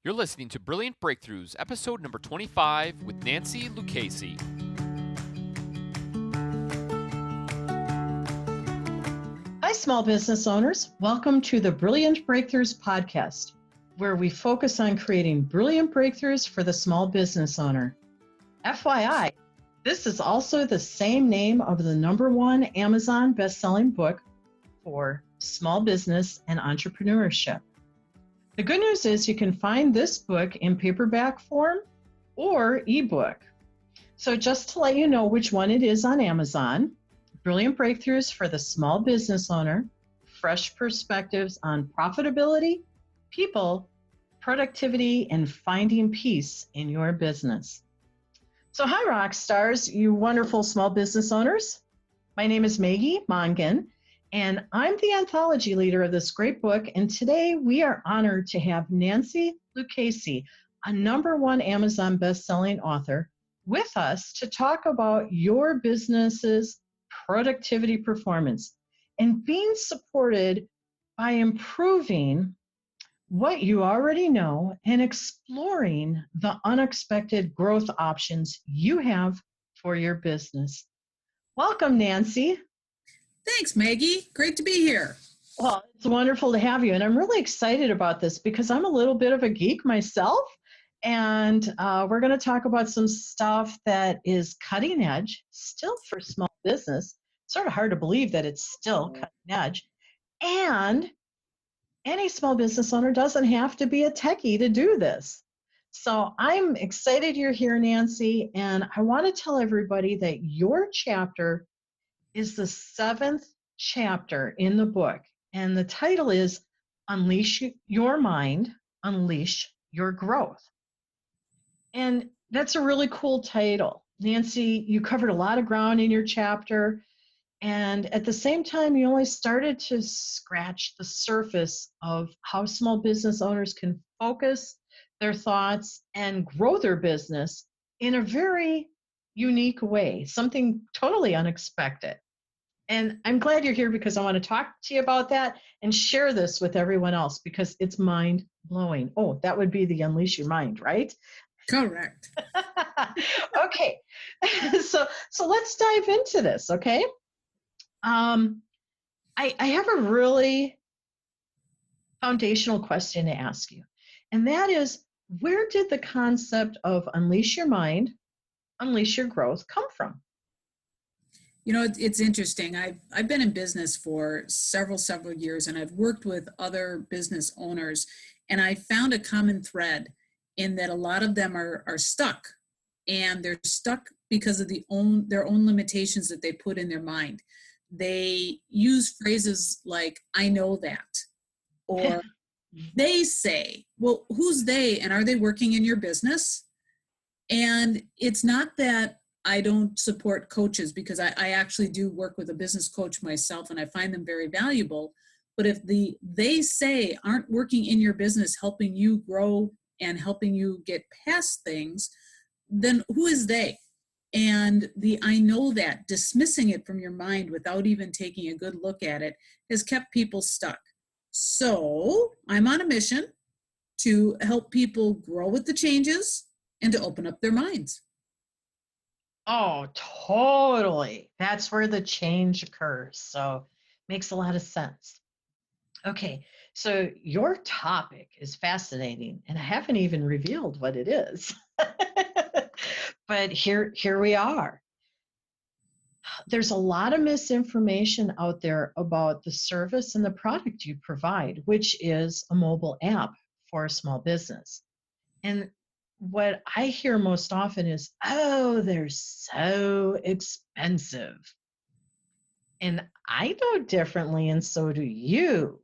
You're listening to Brilliant Breakthroughs, episode number 25 with Nancy Luchessi. Hi, small business owners. Welcome to the Brilliant Breakthroughs podcast, where we focus on creating brilliant breakthroughs for the small business owner. FYI, this is also the same name of the #1 Amazon best-selling book for small business and entrepreneurship. The good news is you can find this book in paperback form or ebook. So just to let you know which one it is on Amazon, Brilliant Breakthroughs for the Small Business Owner, Fresh Perspectives on Profitability, People, Productivity, and Finding Peace in Your Business. So hi, rock stars, you wonderful small business owners. My name is Maggie Mongan, and I'm the anthology leader of this great book. And today we are honored to have Nancy Luchessi, a #1 Amazon best-selling author, with us to talk about your business's productivity performance and being supported by improving what you already know and exploring the unexpected growth options you have for your business. Welcome, Nancy. Thanks, Maggie. Great to be here. Well, it's wonderful to have you. And I'm really excited about this because I'm a little bit of a geek myself. And we're going to talk about some stuff that is cutting edge, still for small business. Sort of hard to believe that it's still cutting edge. And any small business owner doesn't have to be a techie to do this. So I'm excited you're here, Nancy. And I want to tell everybody that your chapter is the 7th chapter in the book. And the title is Unleash Your Mind, Unleash Your Growth. And that's a really cool title. Nancy, you covered a lot of ground in your chapter. And at the same time, you only started to scratch the surface of how small business owners can focus their thoughts and grow their business in a very unique way, something totally unexpected. And I'm glad you're here because I want to talk to you about that and share this with everyone else because it's mind-blowing. Oh, that would be the Unleash Your Mind, right? Correct. Okay, so let's dive into this, okay? I have a really foundational question to ask you, and that is, where did the concept of Unleash Your Mind, Unleash Your Growth come from? You know, it's interesting. I've been in business for several years, and I've worked with other business owners, and I found a common thread in that a lot of them are stuck, and they're stuck because of their own limitations that they put in their mind. They use phrases like, I know that, or they say. Well, who's they, and are they working in your business? And it's not that I don't support coaches, because I actually do work with a business coach myself, and I find them very valuable. But if they say aren't working in your business, helping you grow and helping you get past things, then who is they? And the I know that, dismissing it from your mind without even taking a good look at it, has kept people stuck. So I'm on a mission to help people grow with the changes and to open up their minds. Oh, totally. That's where the change occurs. So makes a lot of sense. Okay, so your topic is fascinating, and I haven't even revealed what it is. But here we are. There's a lot of misinformation out there about the service and the product you provide, which is a mobile app for a small business. And what I hear most often is, oh, they're so expensive. And I know differently, and so do you.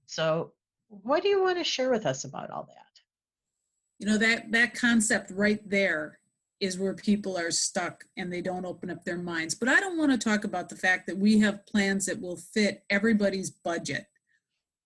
So what do you want to share with us about all that? You know, that concept right there is where people are stuck and they don't open up their minds. But I don't want to talk about the fact that we have plans that will fit everybody's budget.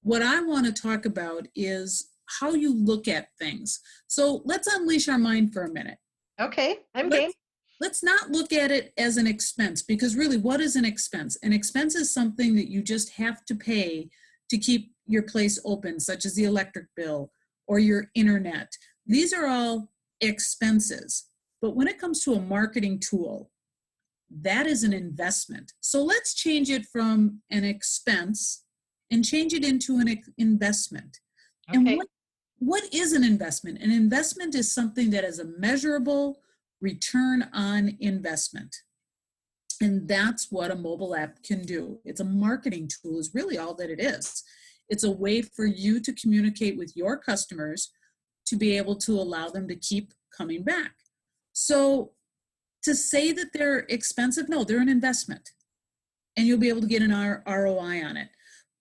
What I want to talk about is how you look at things. So let's unleash our mind for a minute. Okay, I'm game. Let's not look at it as an expense, because really, what is an expense? An expense is something that you just have to pay to keep your place open, such as the electric bill or your internet. These are all expenses. But when it comes to a marketing tool, that is an investment. So let's change it from an expense and change it into an investment. Okay. And what is an investment? An investment is something that is a measurable return on investment. And that's what a mobile app can do. It's a marketing tool is really all that it is. It's a way for you to communicate with your customers to be able to allow them to keep coming back. So to say that they're expensive, no, they're an investment. And you'll be able to get an ROI on it.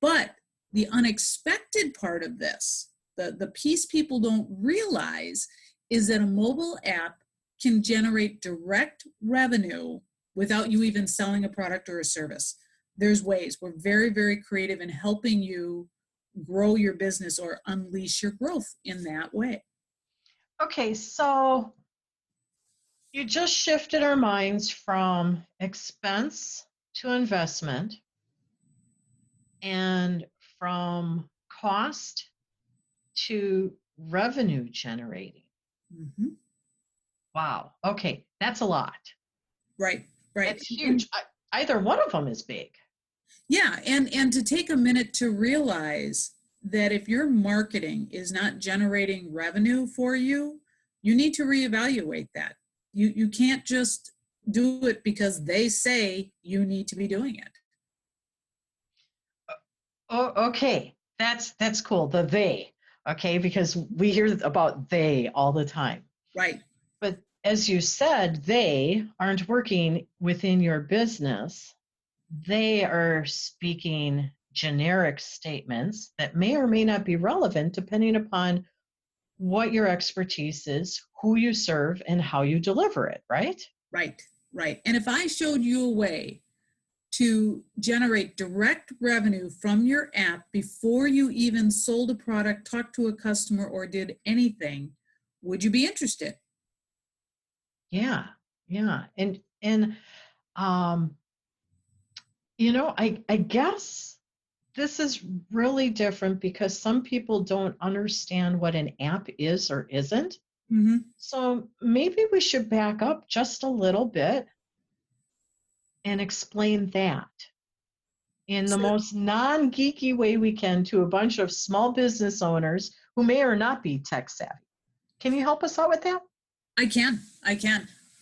But the unexpected part of this, the piece people don't realize, is that a mobile app can generate direct revenue without you even selling a product or a service. There's ways. We're very, very creative in helping you grow your business or unleash your growth in that way. Okay, so you just shifted our minds from expense to investment and from cost to revenue generating. Mm-hmm. Wow. Okay, that's a lot. Right, right. That's huge. Either one of them is big. Yeah, and to take a minute to realize that if your marketing is not generating revenue for you, you need to reevaluate that. You can't just do it because they say you need to be doing it. Oh, okay. That's cool. The they. Okay, because we hear about they all the time. Right. But as you said, they aren't working within your business. They are speaking generic statements that may or may not be relevant depending upon what your expertise is, who you serve, and how you deliver it, right? Right, right. And if I showed you a way to generate direct revenue from your app before you even sold a product, talked to a customer, or did anything, would you be interested? Yeah, yeah. And I guess this is really different because some people don't understand what an app is or isn't. Mm-hmm. So maybe we should back up just a little bit and explain that in the Sure. most non-geeky way we can to a bunch of small business owners who may or not be tech savvy. Can you help us out with that? I can.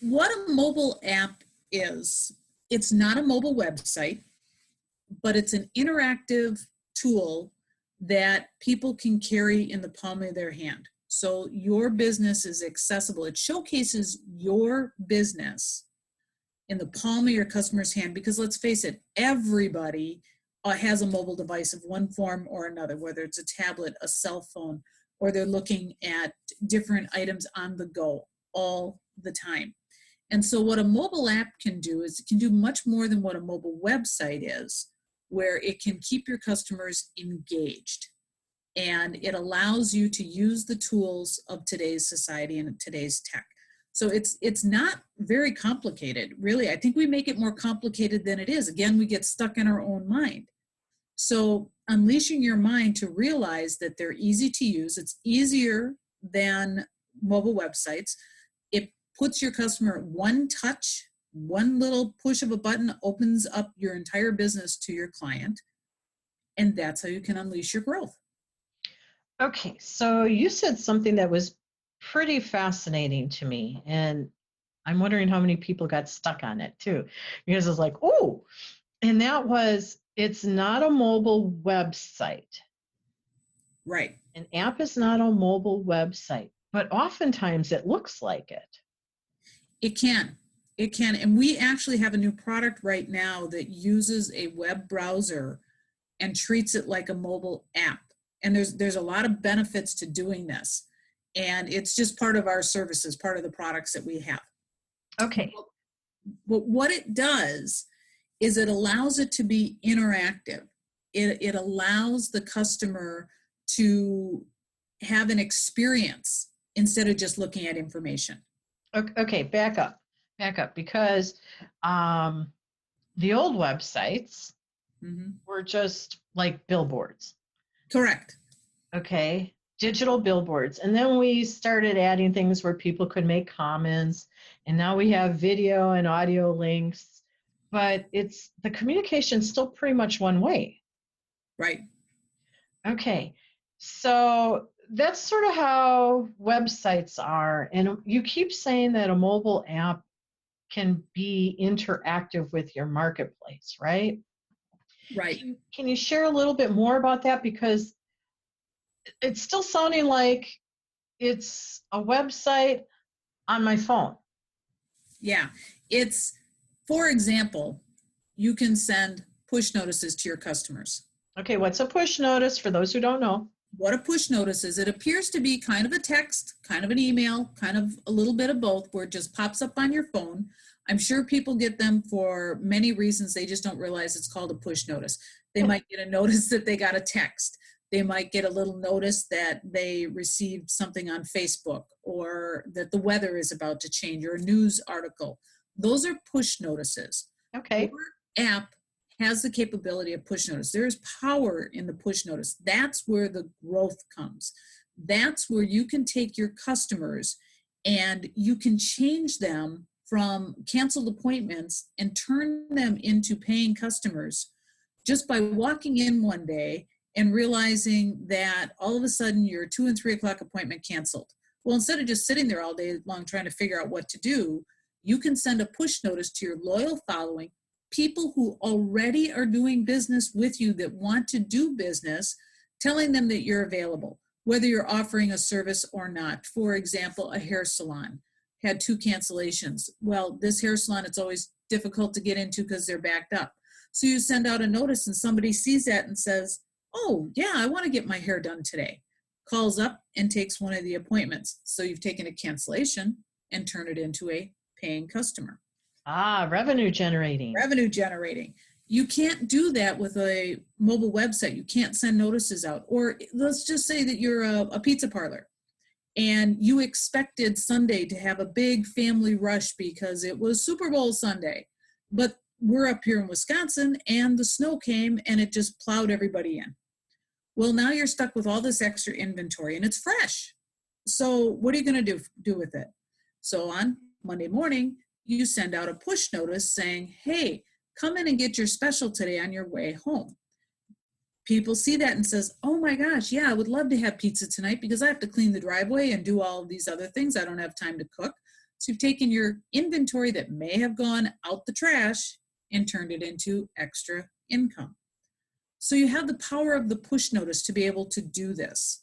What a mobile app is, it's not a mobile website, but it's an interactive tool that people can carry in the palm of their hand. So your business is accessible. It showcases your business in the palm of your customer's hand, because let's face it, everybody has a mobile device of one form or another, whether it's a tablet, a cell phone, or they're looking at different items on the go all the time. And so what a mobile app can do is it can do much more than what a mobile website is, where it can keep your customers engaged. And it allows you to use the tools of today's society and today's tech. So it's not very complicated, really. I think we make it more complicated than it is. Again, we get stuck in our own mind. So unleashing your mind to realize that they're easy to use, it's easier than mobile websites. It puts your customer at one touch, one little push of a button opens up your entire business to your client. And that's how you can unleash your growth. Okay, so you said something that was pretty fascinating to me, and I'm wondering how many people got stuck on it too, because it's like, oh, and that was, it's not a mobile website. Right. An app is not a mobile website, but oftentimes it looks like it. It can. It can. And we actually have a new product right now that uses a web browser and treats it like a mobile app. And there's a lot of benefits to doing this. And it's just part of our services, part of the products that we have. Okay. But what it does is it allows it to be interactive. It allows the customer to have an experience instead of just looking at information. Okay, back up, because the old websites Mm-hmm. were just like billboards. Correct. Okay. digital billboards. And then we started adding things where people could make comments. And now we have video and audio links. But it's the communication still pretty much one way. Right. Okay. So that's sort of how websites are. And you keep saying that a mobile app can be interactive with your marketplace, right? Right. Can you share a little bit more about that? Because it's still sounding like it's a website on my phone. Yeah. It's, for example, you can send push notices to your customers. Okay, what's a push notice for those who don't know? What a push notice is, it appears to be kind of a text, kind of an email, kind of a little bit of both, where it just pops up on your phone. I'm sure people get them for many reasons. They just don't realize it's called a push notice. They might get a notice that they got a text. They might get a little notice that they received something on Facebook, or that the weather is about to change, or a news article. Those are push notices. Okay. Your app has the capability of push notice. There is power in the push notice. That's where the growth comes. That's where you can take your customers and you can change them from canceled appointments and turn them into paying customers just by walking in one day and realizing that all of a sudden your 2 and 3 o'clock appointment canceled. Well, instead of just sitting there all day long trying to figure out what to do, you can send a push notice to your loyal following, people who already are doing business with you that want to do business, telling them that you're available, whether you're offering a service or not. For example, a hair salon had 2 cancellations. Well, this hair salon, it's always difficult to get into because they're backed up. So you send out a notice and somebody sees that and says, oh, yeah, I want to get my hair done today. Calls up and takes one of the appointments. So you've taken a cancellation and turned it into a paying customer. Revenue generating. Revenue generating. You can't do that with a mobile website. You can't send notices out. Or let's just say that you're a pizza parlor and you expected Sunday to have a big family rush because it was Super Bowl Sunday. But we're up here in Wisconsin and the snow came and it just plowed everybody in. Well, now you're stuck with all this extra inventory and it's fresh. So what are you going to do with it? So on Monday morning, you send out a push notice saying, hey, come in and get your special today on your way home. People see that and says, oh my gosh, yeah, I would love to have pizza tonight because I have to clean the driveway and do all of these other things. I don't have time to cook. So you've taken your inventory that may have gone out the trash and turned it into extra income. So you have the power of the push notice to be able to do this.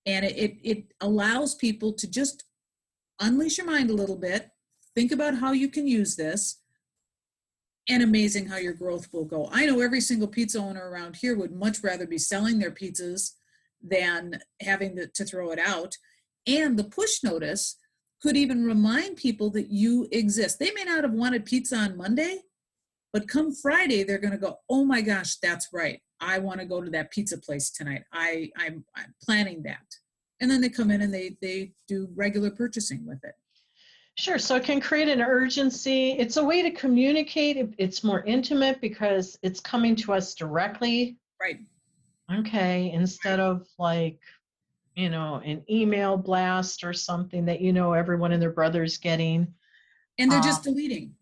And it allows people to just unleash your mind a little bit, think about how you can use this, and amazing how your growth will go. I know every single pizza owner around here would much rather be selling their pizzas than having to throw it out. And the push notice could even remind people that you exist. They may not have wanted pizza on Monday, but come Friday, they're going to go, oh my gosh, that's right. I want to go to that pizza place tonight. I'm planning that. And then they come in and they do regular purchasing with it. Sure. So it can create an urgency. It's a way to communicate. It's more intimate because it's coming to us directly. Right. Okay. Instead of like, an email blast or something that everyone and their brother's getting. And they're just deleting.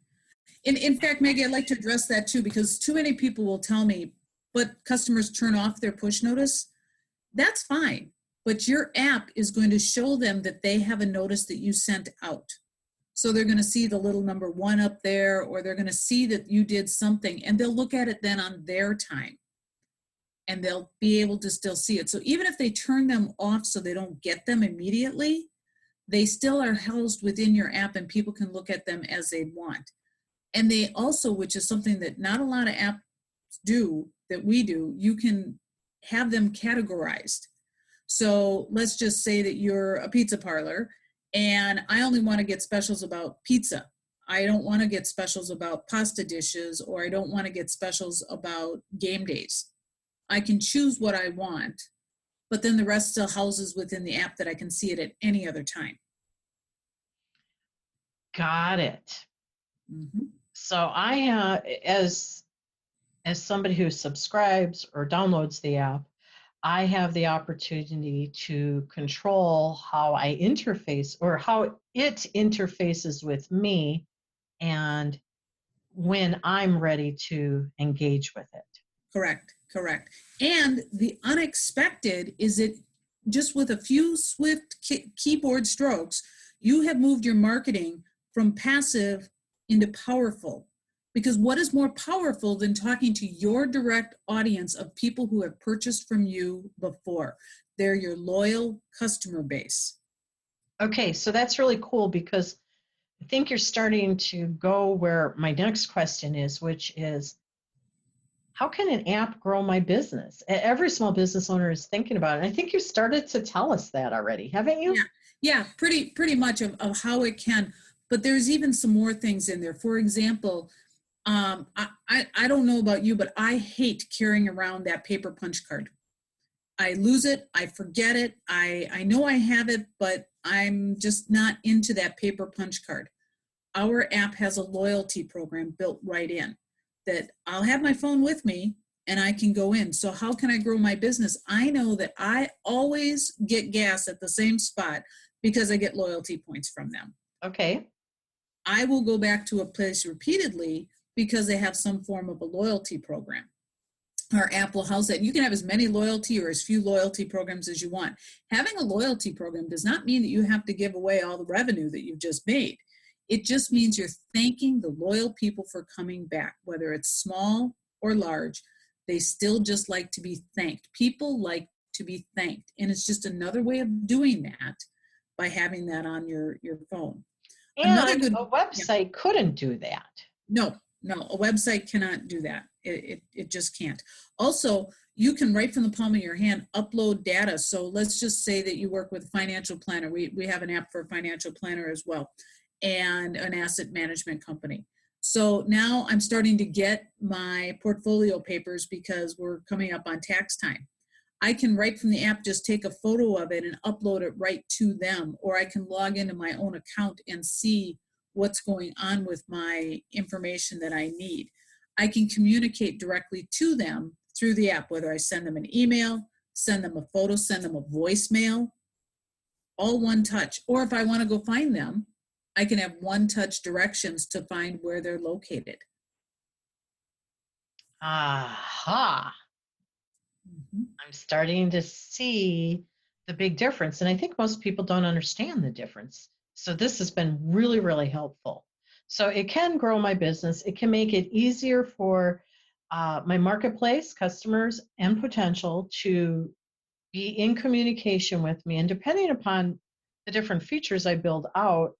In fact, Maggie, I'd like to address that too, because too many people will tell me, but customers turn off their push notice. That's fine. But your app is going to show them that they have a notice that you sent out. So they're going to see the little number 1 up there, or they're going to see that you did something, and they'll look at it then on their time. And they'll be able to still see it. So even if they turn them off so they don't get them immediately, they still are housed within your app and people can look at them as they want. And they also, which is something that not a lot of apps do, that we do, you can have them categorized. So let's just say that you're a pizza parlor and I only want to get specials about pizza. I don't want to get specials about pasta dishes, or I don't want to get specials about game days. I can choose what I want, but then the rest still houses within the app that I can see it at any other time. Got it. Mm-hmm. So I, as somebody who subscribes or downloads the app, I have the opportunity to control how I interface or how it interfaces with me and when I'm ready to engage with it. Correct, correct. And the unexpected is that just with a few swift keyboard strokes, you have moved your marketing from passive into powerful. Because what is more powerful than talking to your direct audience of people who have purchased from you before? They're your loyal customer base. Okay, so that's really cool because I think you're starting to go where my next question is, which is how can an app grow my business? Every small business owner is thinking about it. I think you started to tell us that already, haven't you? Yeah, pretty much of how it can. But there's even some more things in there. For example, I don't know about you, but I hate carrying around that paper punch card. I lose it, I forget it, I know I have it, but I'm just not into that paper punch card. Our app has a loyalty program built right in that I'll have my phone with me and I can go in. So how can I grow my business? I know that I always get gas at the same spot because I get loyalty points from them. Okay. I will go back to a place repeatedly because they have some form of a loyalty program. Our app will house it. You can have as many loyalty or as few loyalty programs as you want. Having a loyalty program does not mean that you have to give away all the revenue that you've just made. It just means you're thanking the loyal people for coming back, whether it's small or large. They still just like to be thanked. People like to be thanked. And it's just another way of doing that by having that on your phone. Another And good a website couldn't do that. No, a website cannot do that. It just can't. Also, you can right from the palm of your hand upload data. So let's just say that you work with a financial planner. We have an app for a financial planner as well, and an asset management company. So now I'm starting to get my portfolio papers because we're coming up on tax time. I can right from the app just take a photo of it and upload it right to them, or I can log into my own account and see what's going on with my information that I need. I can communicate directly to them through the app, whether I send them an email, send them a photo, send them a voicemail, all one touch. Or if I want to go find them, I can have one touch directions to find where they're located. Aha. Mm-hmm. I'm starting to see the big difference. And I think most people don't understand the difference. So this has been really, really helpful. So it can grow my business. It can make it easier for my marketplace customers and potential to be in communication with me. And depending upon the different features I build out,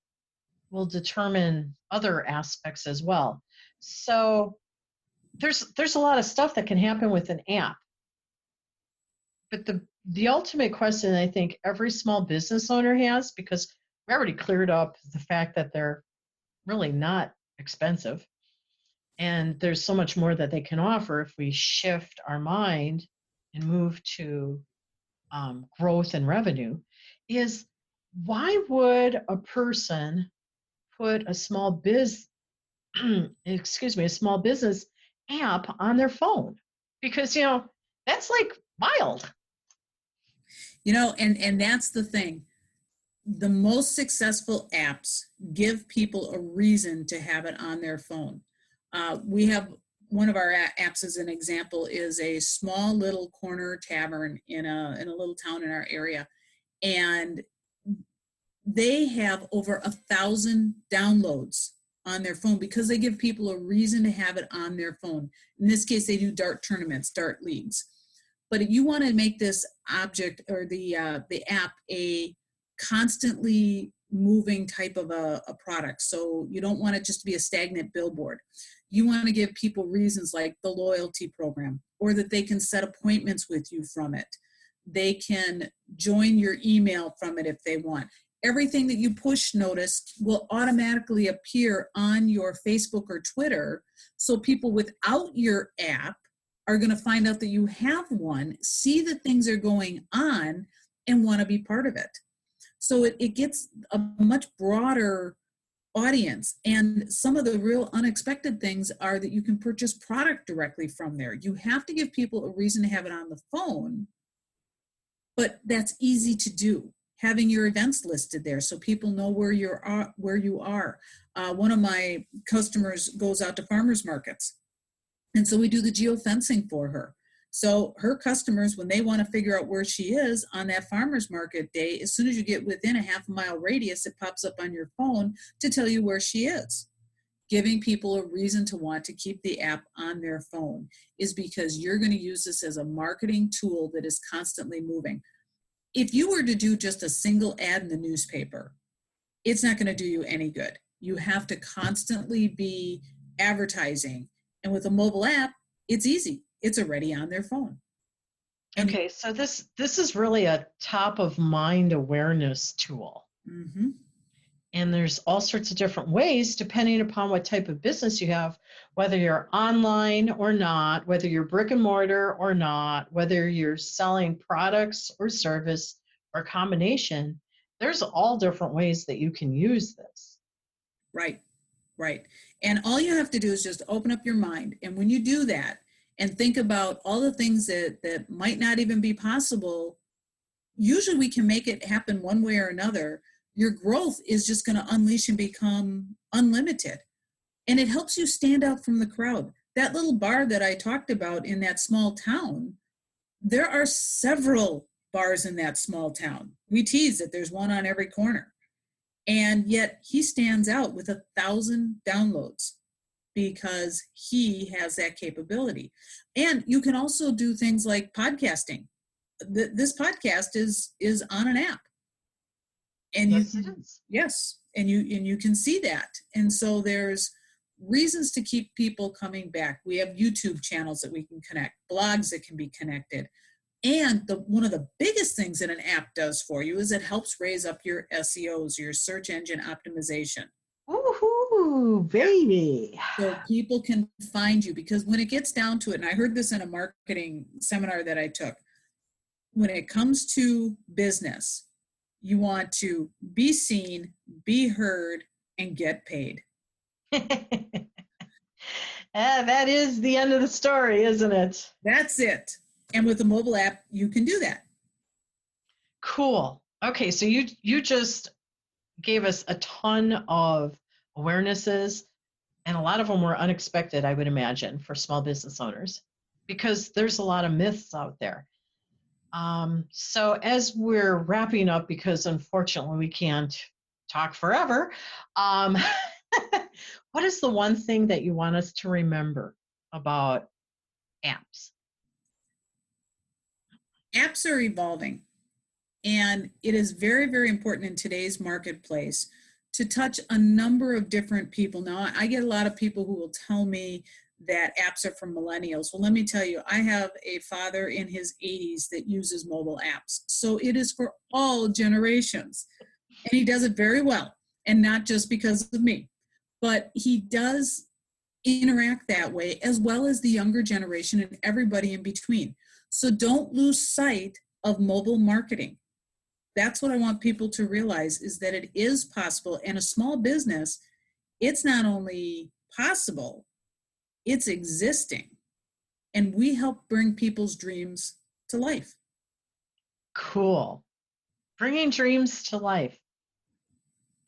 will determine other aspects as well. So there's a lot of stuff that can happen with an app. But the ultimate question I think every small business owner has, because we already cleared up the fact that they're really not expensive, and there's so much more that they can offer if we shift our mind and move to growth and revenue, is why would a person put a small a small business app on their phone? Because that's like wild. And that's the thing. The most successful apps give people a reason to have it on their phone. We have one of our apps as an example is a small little corner tavern in a little town in our area. And they have over 1,000 downloads on their phone because they give people a reason to have it on their phone. In this case, they do dart tournaments, dart leagues. But if you want to make this object or the app a constantly moving type of a product, so you don't want it just to be a stagnant billboard. You want to give people reasons like the loyalty program, or that they can set appointments with you from it. They can join your email from it if they want. Everything that you push notice will automatically appear on your Facebook or Twitter, so people without your app are going to find out that you have one, see that things are going on, and want to be part of it. So it gets a much broader audience. And some of the real unexpected things are that you can purchase product directly from there. You have to give people a reason to have it on the phone but that's easy to do. Having your events listed there so people know where you are. One of my customers goes out to farmers markets, and so we do the geofencing for her. So her customers, when they want to figure out where she is on that farmers market day, as soon as you get within a half a mile radius, it pops up on your phone to tell you where she is. Giving people a reason to want to keep the app on their phone is because you're going to use this as a marketing tool that is constantly moving. If you were to do just a single ad in the newspaper, it's not going to do you any good. You have to constantly be advertising. And with a mobile app, it's easy. It's already on their phone. And Okay, so this is really a top of mind awareness tool. mm-hmm. And there's all sorts of different ways depending upon what type of business you have, whether you're online or not, whether you're brick and mortar or not, whether you're selling products or service or combination. There's all different ways that you can use this. Right. And all you have to do is just open up your mind. And when you do that and think about all the things that might not even be possible, usually we can make it happen one way or another. Your growth is just going to unleash and become unlimited. And it helps you stand out from the crowd. That little bar that I talked about in that small town, there are several bars in that small town. We tease that there's one on every corner. And yet he stands out with 1,000 downloads because he has that capability. And you can also do things like podcasting. This podcast is on an app. And Yes, it is. Yes, and you can see that. And so there's reasons to keep people coming back. We have YouTube channels that we can connect, blogs that can be connected. And one of the biggest things that an app does for you is it helps raise up your SEOs, your search engine optimization. Woohoo, baby. So people can find you, because when it gets down to it, and I heard this in a marketing seminar that I took, when it comes to business, you want to be seen, be heard, and get paid. That is the end of the story, isn't it? That's it. And with a mobile app, you can do that. Cool. Okay, so you just gave us a ton of awarenesses, and a lot of them were unexpected, I would imagine, for small business owners, because there's a lot of myths out there. So as we're wrapping up, because unfortunately we can't talk forever, what is the one thing that you want us to remember about apps? Apps are evolving, and it is very, very important in today's marketplace to touch a number of different people. Now, I get a lot of people who will tell me that apps are for millennials. Well, let me tell you, I have a father in his 80s that uses mobile apps. So it is for all generations. And he does it very well, and not just because of me. But he does interact that way, as well as the younger generation and everybody in between. So don't lose sight of mobile marketing. That's what I want people to realize, is that it is possible. And a small business, it's not only possible, it's existing. And we help bring people's dreams to life. Cool. Bringing dreams to life.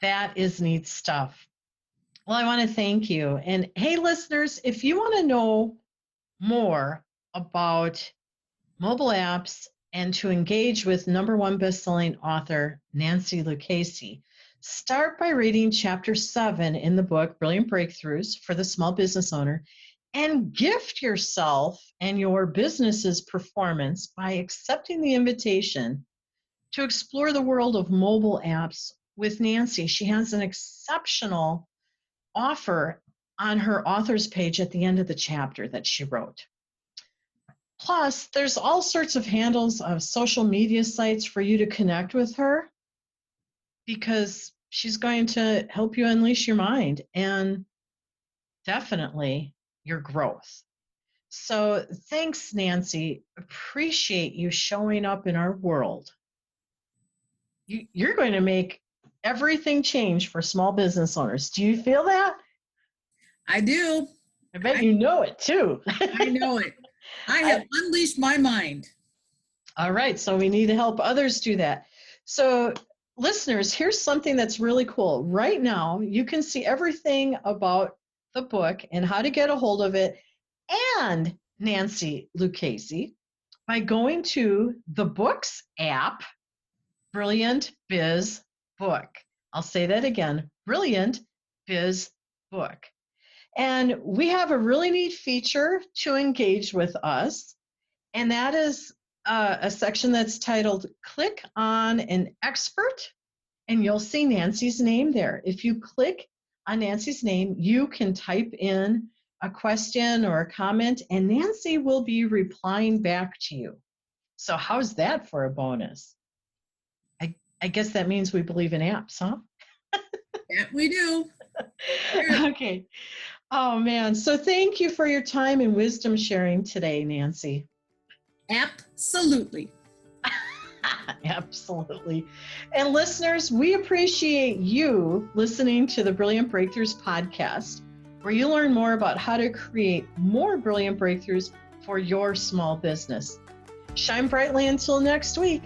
That is neat stuff. Well, I want to thank you. And hey, listeners, if you want to know more about mobile apps and to engage with #1 best-selling author Nancy Luchessi, start by reading Chapter 7 in the book, Brilliant Breakthroughs for the Small Business Owner, and gift yourself and your business's performance by accepting the invitation to explore the world of mobile apps with Nancy. She has an exceptional offer on her author's page at the end of the chapter that she wrote. Plus, there's all sorts of handles of social media sites for you to connect with her, because she's going to help you unleash your mind and definitely your growth. So thanks, Nancy. Appreciate you showing up in our world. You're going to make everything change for small business owners. Do you feel that? I do. I bet you know it too. I know it. I have unleashed my mind. All right, so we need to help others do that. So, listeners, here's something that's really cool. Right now, you can see everything about the book and how to get a hold of it and Nancy Luchessi by going to the Books app, Brilliant Biz Book. I'll say that again, Brilliant Biz Book. And we have a really neat feature to engage with us, and that is a section that's titled Click on an Expert, and you'll see Nancy's name there. If you click on Nancy's name, you can type in a question or a comment, and Nancy will be replying back to you. So how's that for a bonus? I guess that means we believe in apps, huh? Yeah, we do. Okay. Oh, man. So thank you for your time and wisdom sharing today, Nancy. Absolutely. Absolutely. And listeners, we appreciate you listening to the Brilliant Breakthroughs podcast, where you learn more about how to create more brilliant breakthroughs for your small business. Shine brightly until next week.